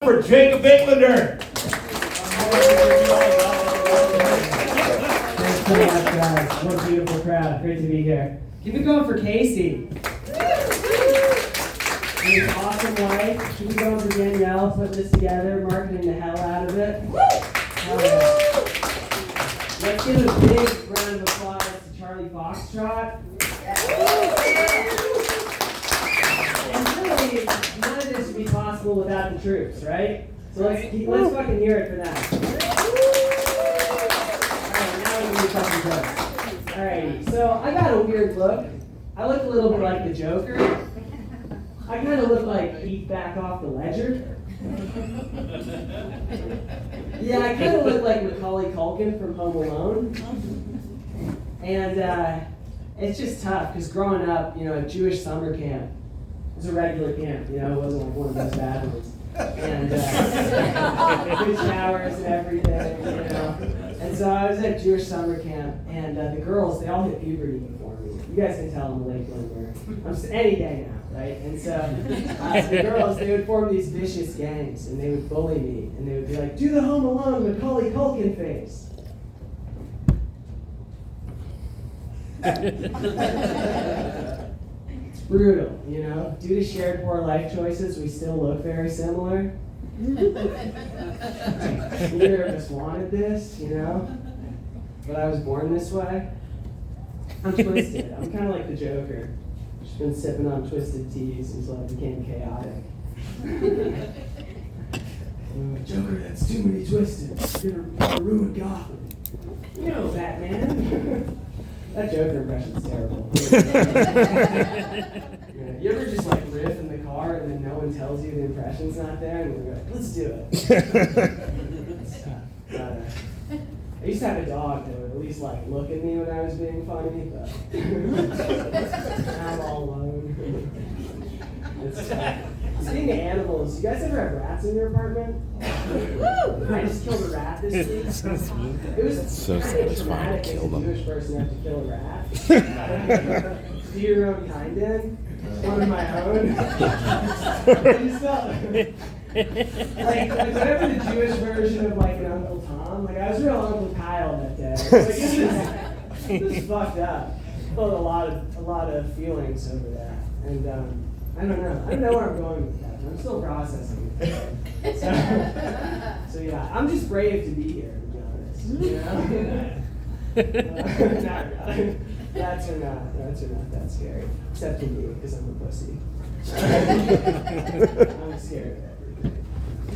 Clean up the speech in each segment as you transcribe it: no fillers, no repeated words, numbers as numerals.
For Jacob Englander. Thanks so much, guys. What a beautiful crowd. Great to be here. Keep it going for Casey. His awesome wife. Keep it going for Danielle, putting this together, marketing the hell out of it. Hell yeah. Let's give a big round of applause to Charlie Foxtrot. And really, none of this would be possible without the troops, right? So let's fucking hear it for that. Alright, so I got a weird look. I look a little bit like the Joker. I kind of look like Heath back off the ledger. Yeah, I kind of look like Macaulay Culkin from Home Alone. And it's just tough, because growing up, at Jewish summer camp, it was a regular camp, it wasn't like one of those bad ones. And good showers and everything, And so I was at Jewish summer camp, and the girls, they all hit puberty before me. You guys can tell I'm a late bloomer. I'm any day now, right? And so the girls, they would form these vicious gangs, and they would bully me, and they would be like, do the Home Alone Macaulay Culkin face. It's brutal, Due to shared poor life choices, we still look very similar. Neither of us wanted this, But I was born this way. I'm twisted. I'm kind of like the Joker. Just been sipping on twisted teas until I became chaotic. Joker, that's too many twisted. You're gonna ruin Gotham. Batman. That Joker impression's terrible. You ever just riff in the car and then no one tells you the impression's not there and you're like, let's do it. It's tough. But, I used to have a dog that would at least look at me when I was being funny, but now I'm all alone. It's tough. Speaking of animals, you guys ever have rats in your apartment? I just killed a rat this week. It was so satisfying to kill them. Jewish person have to kill a rat. Do your own kind in? One of my own. I just felt whatever the Jewish version of an Uncle Tom. I was real Uncle Kyle that day. This is fucked up. I felt a lot of feelings over that, and I don't know. I don't know where I'm going with that. I'm still processing it. So yeah, I'm just brave to be here, to be honest. Not really. Rats are not that scary. Except to me, because I'm a pussy. I'm scared of everything.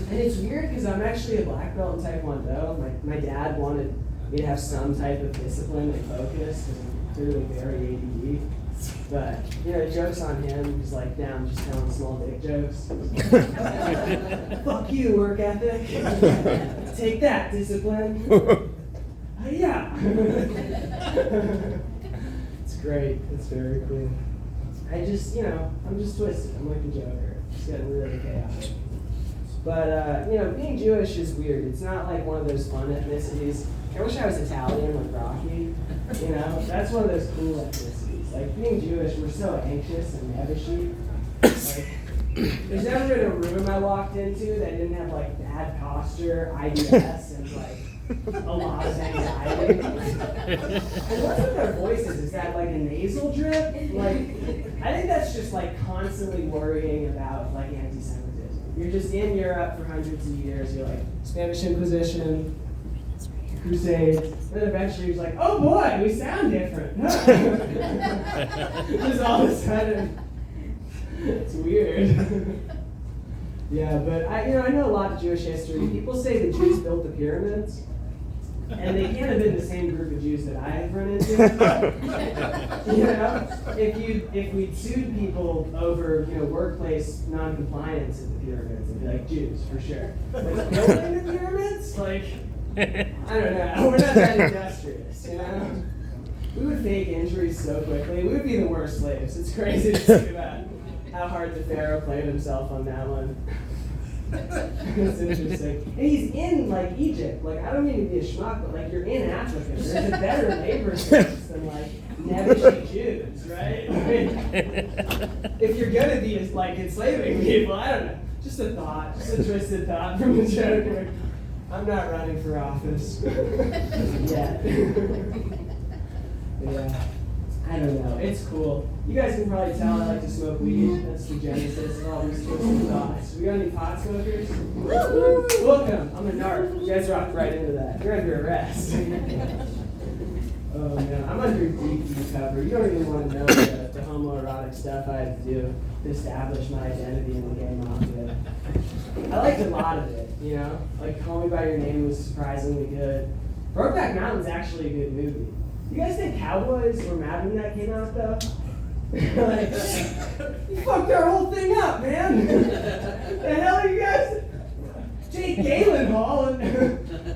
And it's weird because I'm actually a black belt in Taekwondo. My dad wanted me to have some type of discipline and focus because I'm clearly very ADD. But, joke's on him. He's down just telling small dick jokes. Fuck you, work ethic. Take that, discipline. Yeah. It's great. It's very cool. I'm just twisted. I'm like the Joker. It's getting really chaotic. But, being Jewish is weird. It's not one of those fun ethnicities. I wish I was Italian, like Rocky. That's one of those cool ethnicities. Being Jewish, we're so anxious and nevishy. There's never been a room I walked into that didn't have, bad posture, IBS, and, a lot of anxiety. And what's with their voices? Is that, a nasal drip? I think that's just, constantly worrying about, anti-Semitism. You're just in Europe for hundreds of years. You're Spanish Inquisition, Crusades, and then eventually he's oh boy, we sound different. Just all of a sudden, it's weird. Yeah, but I know a lot of Jewish history. People say the Jews built the pyramids, and they can't have been the same group of Jews that I have run into. If we sued people over workplace non-compliance at the pyramids, it'd be Jews for sure. But building the pyramids, I don't know. We're not that industrious, We would fake injuries so quickly. We would be the worst slaves. It's crazy to think about how hard the Pharaoh played himself on that one. It's interesting. And he's in Egypt. I don't mean to be a schmuck, but you're in Africa. There's a better labor force than Nebuchadnezzar Jews, right? If you're gonna be enslaving people, I don't know. Just a thought, just a twisted thought from the Joker. I'm not running for office yet. Yeah, I don't know. It's cool. You guys can probably tell I like to smoke weed. That's the genesis of all these twisted thoughts. We got any pot smokers? Welcome. I'm a narc. You guys rocked right into that. You're under arrest. Oh man, I'm under deep cover. You don't even want to know the homoerotic stuff I had to do to establish my identity in the gay mafia. I liked a lot of it, you know? Like Call Me By Your Name was surprisingly good. Brokeback Mountain's actually a good movie. You guys think Cowboys were mad when that came out though? Like, you fucked our whole thing up, man! The hell are you guys? Jake Gyllenhaal and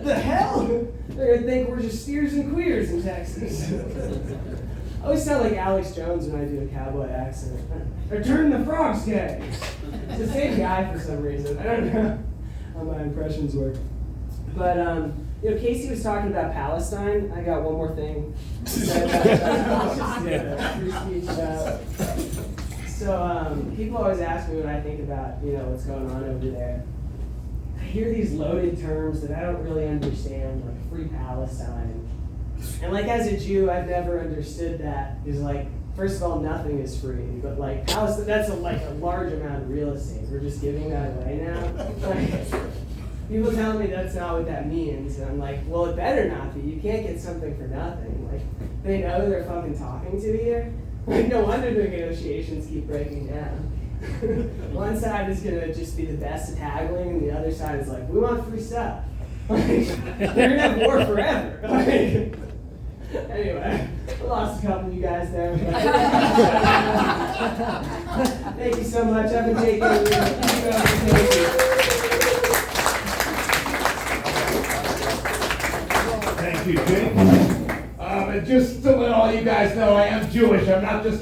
the hell? They're gonna think we're just steers and queers in Texas. I always sound like Alex Jones when I do a cowboy accent. Or turn the frogs gay. It's the same guy for some reason. I don't know how my impressions work. But you know, Casey was talking about Palestine. I got one more thing to say about free speech. So people always ask me what I think about, you know, what's going on over there. I hear these loaded terms that I don't really understand, like free Palestine. And like as a Jew, I've never understood that. Because like, first of all, nothing is free. But like Palestine, that's like a large amount of real estate. We're just giving that away now. Like, people tell me that's not what that means. And I'm like, well, it better not be. You can't get something for nothing. Like, they know they're fucking talking to me here. Like, no wonder the negotiations keep breaking down. One side is gonna just be the best at haggling, and the other side is like, we want free stuff. Like, they're gonna have war forever. Like, anyway, I lost a couple of you guys there. Thank you so much. I've been taking Thank you, Jake. And just to let all you guys know, I am Jewish. I'm not just